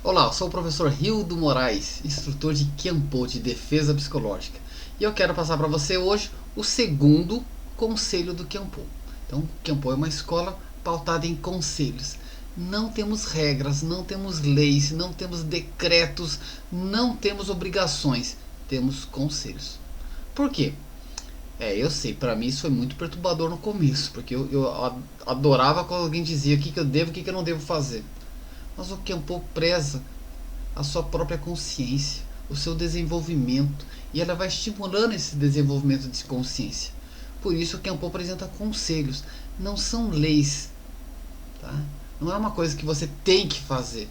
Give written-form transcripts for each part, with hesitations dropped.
Olá, eu sou o professor Rildo Moraes, instrutor de Kenpo, de Defesa Psicológica. E eu quero passar para você hoje o segundo conselho do Kenpo. Então, Kenpo é uma escola pautada em conselhos. Não temos regras, não temos leis, não temos decretos, não temos obrigações. Temos conselhos. Por quê? Eu sei, para mim isso foi muito perturbador no começo, porque eu adorava quando alguém dizia o que eu devo e o que eu não devo fazer. Mas o Kenpo preza a sua própria consciência, o seu desenvolvimento, e ela vai estimulando esse desenvolvimento de consciência. Por isso o Kenpo apresenta conselhos, não são leis, tá? Não é uma coisa que você tem que fazer,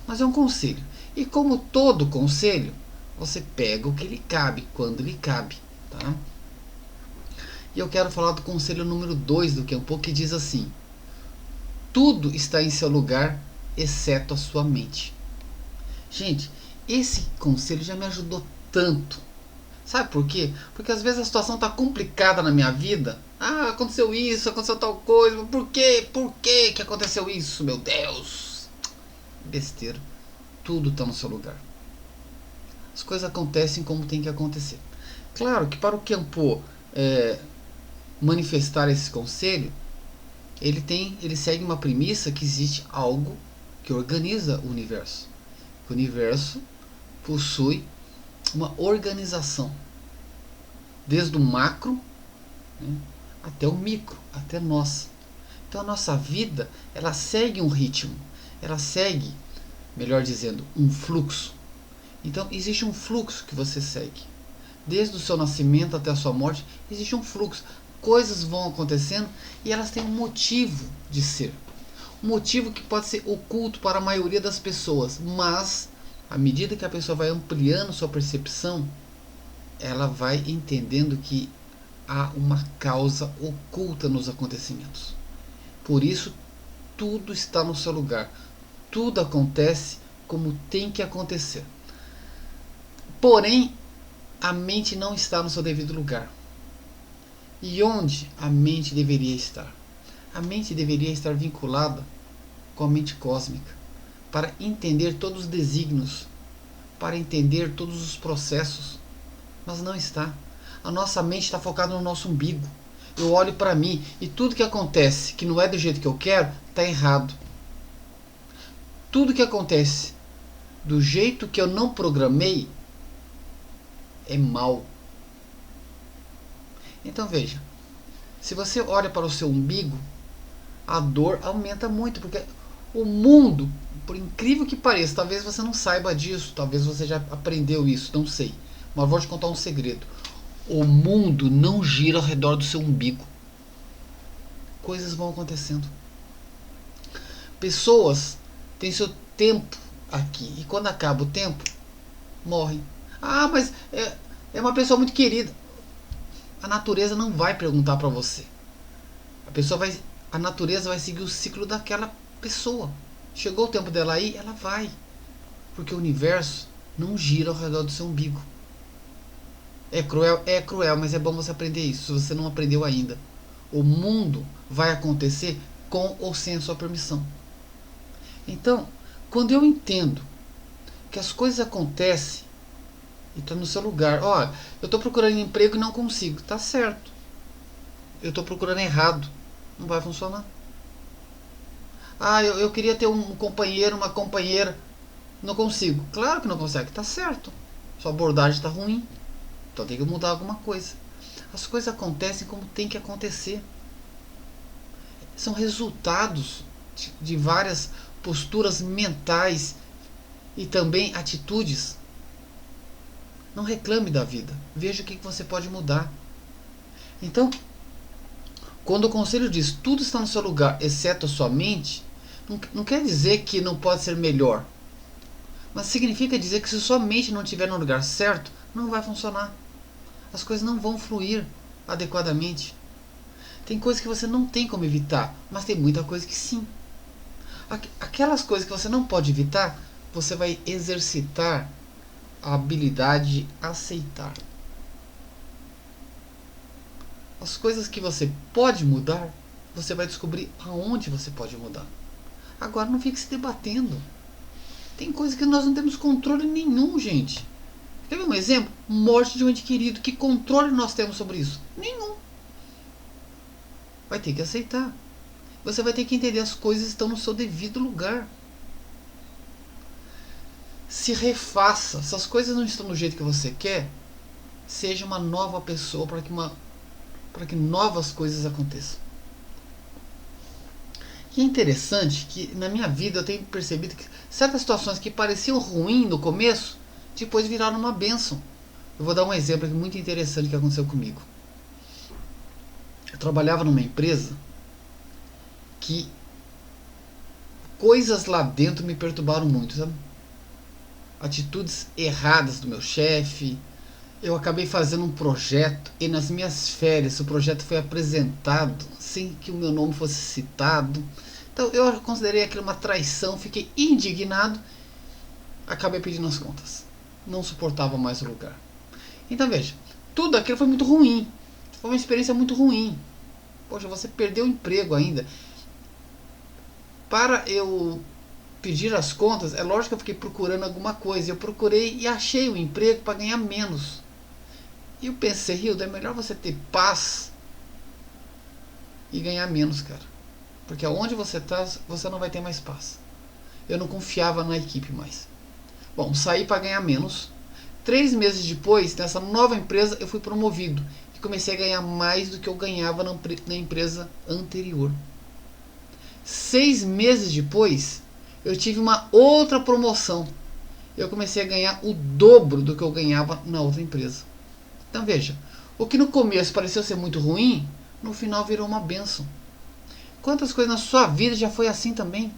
mas é um conselho. E como todo conselho, você pega o que lhe cabe, quando lhe cabe, tá? E eu quero falar do conselho número 2 do Kenpo, que diz assim: tudo está em seu lugar, exceto a sua mente. Gente, esse conselho já me ajudou tanto. Sabe por quê? Porque às vezes a situação está complicada na minha vida. Ah, aconteceu isso, aconteceu tal coisa. Por quê? Por quê que aconteceu isso, meu Deus? Besteira. Tudo está no seu lugar. As coisas acontecem como tem que acontecer. Claro que para o Kenpo manifestar esse conselho, ele segue uma premissa que existe algo que organiza o universo. O universo possui uma organização, desde o macro, né, até o micro, até nós. Então a nossa vida, ela segue um ritmo, ela segue, melhor dizendo, um fluxo. Então existe um fluxo que você segue. Desde o seu nascimento até a sua morte, existe um fluxo. Coisas vão acontecendo e elas têm um motivo de ser. Um motivo que pode ser oculto para a maioria das pessoas, mas à medida que a pessoa vai ampliando sua percepção, ela vai entendendo que há uma causa oculta nos acontecimentos. Por isso, tudo está no seu lugar. Tudo acontece como tem que acontecer. Porém, a mente não está no seu devido lugar. E onde a mente deveria estar? A mente deveria estar vinculada com a mente cósmica, para entender todos os desígnios, para entender todos os processos, mas não está. A nossa mente está focada no nosso umbigo. Eu olho para mim e tudo que acontece que não é do jeito que eu quero, está errado. Tudo que acontece do jeito que eu não programei é mal. Então veja, se você olha para o seu umbigo, a dor aumenta muito, porque o mundo, por incrível que pareça, talvez você não saiba disso, talvez você já aprendeu isso, não sei. Mas vou te contar um segredo. O mundo não gira ao redor do seu umbigo. Coisas vão acontecendo. Pessoas têm seu tempo aqui, e quando acaba o tempo, morrem. Ah, mas é uma pessoa muito querida. A natureza não vai perguntar para você. A natureza vai seguir o ciclo daquela pessoa. Chegou o tempo dela aí, ela vai. Porque o universo não gira ao redor do seu umbigo. É cruel, mas é bom você aprender isso, se você não aprendeu ainda. O mundo vai acontecer com ou sem a sua permissão. Então, quando eu entendo que as coisas acontecem e estão no seu lugar. Ó, eu estou procurando emprego e não consigo. Tá certo. Eu estou procurando errado. Não vai funcionar. Ah, eu queria ter um companheiro, uma companheira. Não consigo. Claro que não consegue. Tá certo. Sua abordagem está ruim. Então tem que mudar alguma coisa. As coisas acontecem como tem que acontecer. São resultados de várias posturas mentais e também atitudes. Não reclame da vida. Veja o que você pode mudar. Então, quando o conselho diz tudo está no seu lugar, exceto a sua mente, não quer dizer que não pode ser melhor. Mas significa dizer que se sua mente não estiver no lugar certo, não vai funcionar. As coisas não vão fluir adequadamente. Tem coisas que você não tem como evitar, mas tem muita coisa que sim. Aquelas coisas que você não pode evitar, você vai exercitar a habilidade de aceitar. As coisas que você pode mudar, você vai descobrir aonde você pode mudar. Agora não fique se debatendo. Tem coisa que nós não temos controle nenhum, gente. Quer ver um exemplo? Morte de um ente querido. Que controle nós temos sobre isso? Nenhum. Vai ter que aceitar. Você vai ter que entender as coisas estão no seu devido lugar. Se refaça. Se as coisas não estão do jeito que você quer, seja uma nova pessoa para que novas coisas aconteçam. E é interessante que na minha vida eu tenho percebido que certas situações que pareciam ruins no começo, depois viraram uma bênção. Eu vou dar um exemplo aqui muito interessante que aconteceu comigo. Eu trabalhava numa empresa que coisas lá dentro me perturbaram muito, sabe? Atitudes erradas do meu chefe. Eu acabei fazendo um projeto e nas minhas férias o projeto foi apresentado sem que o meu nome fosse citado. Então eu considerei aquilo uma traição, fiquei indignado, acabei pedindo as contas. Não suportava mais o lugar. Então veja, tudo aquilo foi muito ruim. Foi uma experiência muito ruim. Poxa, você perdeu o emprego ainda. Para eu pedir as contas, é lógico que eu fiquei procurando alguma coisa. Eu procurei e achei um emprego para ganhar menos. E eu pensei, Hilda, é melhor você ter paz e ganhar menos, cara. Porque aonde você está, você não vai ter mais paz. Eu não confiava na equipe mais. Bom, saí para ganhar menos. 3 meses depois, nessa nova empresa, eu fui promovido. E comecei a ganhar mais do que eu ganhava na empresa anterior. 6 meses depois, eu tive uma outra promoção. Eu comecei a ganhar o dobro do que eu ganhava na outra empresa. Então veja, o que no começo pareceu ser muito ruim, no final virou uma bênção. Quantas coisas na sua vida já foi assim também?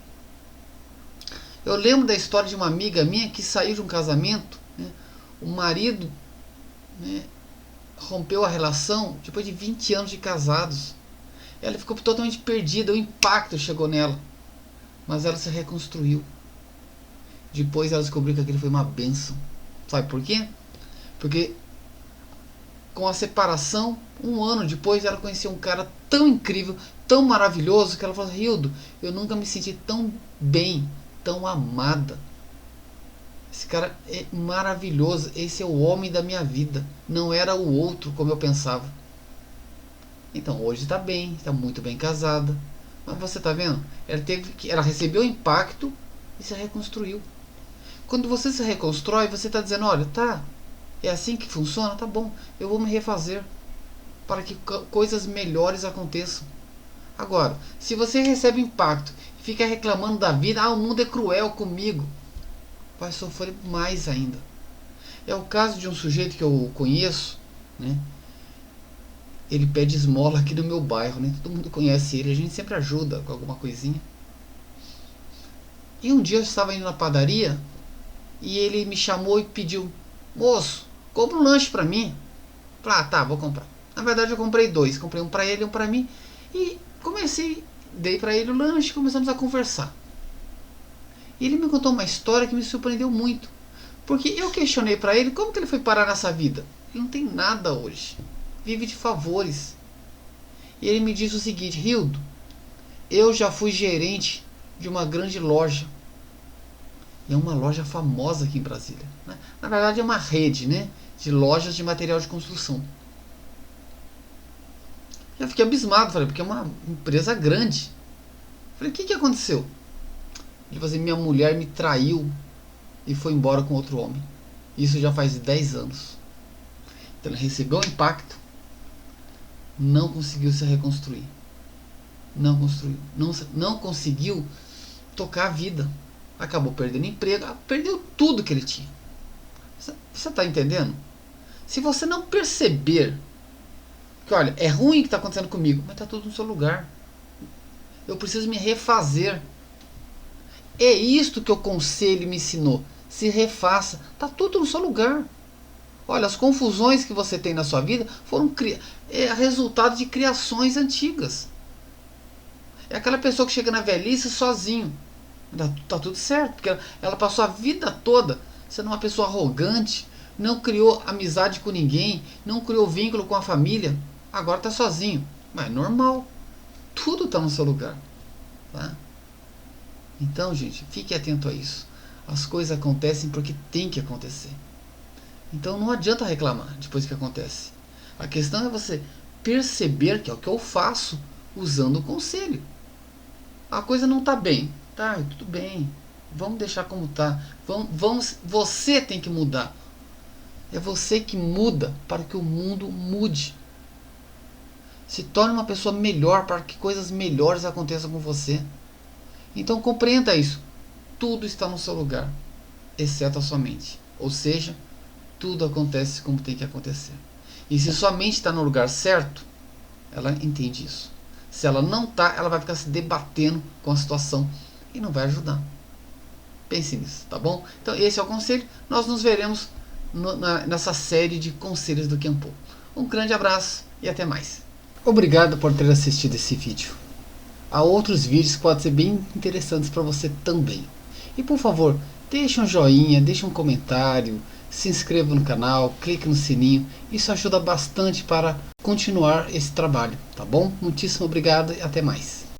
Eu lembro da história de uma amiga minha que saiu de um casamento, né? O marido, né, rompeu a relação depois de 20 anos de casados. Ela ficou totalmente perdida, o impacto chegou nela. Mas ela se reconstruiu. Depois ela descobriu que aquilo foi uma bênção. Sabe por quê? Porque com a separação, 1 ano depois, ela conheceu um cara tão incrível, tão maravilhoso, que ela falou: Hildo, eu nunca me senti tão bem, tão amada. Esse cara é maravilhoso, esse é o homem da minha vida. Não era o outro como eu pensava. Então hoje está bem, está muito bem casada. Mas você está vendo? Ela recebeu o impacto e se reconstruiu. Quando você se reconstrói, você está dizendo: olha, tá, é assim que funciona? Tá bom, eu vou me refazer para que coisas melhores aconteçam. Agora, se você recebe impacto e fica reclamando da vida, o mundo é cruel comigo, vai sofrer mais ainda. É o caso de um sujeito que eu conheço, né? Ele pede esmola aqui no meu bairro, né? Todo mundo conhece ele, a gente sempre ajuda com alguma coisinha. E um dia eu estava indo na padaria e ele me chamou e pediu: moço, compra um lanche pra mim. Falei: tá, vou comprar. Na verdade eu comprei 2, comprei um pra ele e um pra mim. E dei pra ele o lanche e começamos a conversar. E ele me contou uma história que me surpreendeu muito. Porque eu questionei pra ele como que ele foi parar nessa vida. Ele não tem nada hoje. Vive de favores. E ele me disse o seguinte: Hildo, eu já fui gerente de uma grande loja. E é uma loja famosa aqui em Brasília, né? Na verdade é uma rede, né, de lojas de material de construção. Eu fiquei abismado, falei, porque é uma empresa grande. Falei: o que aconteceu? Ele falou assim: minha mulher me traiu e foi embora com outro homem. Isso já faz 10 anos. Então ele recebeu um impacto, não conseguiu se reconstruir. Não construiu. Não conseguiu tocar a vida. Acabou perdendo emprego, perdeu tudo que ele tinha. Você está entendendo? Se você não perceber que, olha, é ruim o que está acontecendo comigo, mas está tudo no seu lugar. Eu preciso me refazer. É isto que o conselho me ensinou. Se refaça. Está tudo no seu lugar. Olha, as confusões que você tem na sua vida foram resultado de criações antigas. É aquela pessoa que chega na velhice sozinho. Tá tudo certo, porque ela passou a vida toda sendo uma pessoa arrogante, não criou amizade com ninguém, não criou vínculo com a família, agora está sozinho. Mas é normal, tudo está no seu lugar, tá? Então, gente, fique atento a isso. As coisas acontecem porque tem que acontecer. Então não adianta reclamar depois que acontece. A questão é você perceber que é o que eu faço usando o conselho. A coisa não está bem. Tá, tudo bem. Vamos deixar como está. Você tem que mudar. É você que muda para que o mundo mude. Se torne uma pessoa melhor para que coisas melhores aconteçam com você. Então compreenda isso. Tudo está no seu lugar, exceto a sua mente. Ou seja, tudo acontece como tem que acontecer. E se sua mente está no lugar certo, ela entende isso. Se ela não está, ela vai ficar se debatendo com a situação e não vai ajudar. Pense nisso, tá bom? Então esse é o conselho. Nós nos veremos nessa série de conselhos do Kenpo. Um grande abraço e até mais. Obrigado por ter assistido esse vídeo. Há outros vídeos que podem ser bem interessantes para você também. E por favor, deixe um joinha, deixe um comentário, se inscreva no canal, clique no sininho. Isso ajuda bastante para continuar esse trabalho, tá bom? Muitíssimo obrigado e até mais.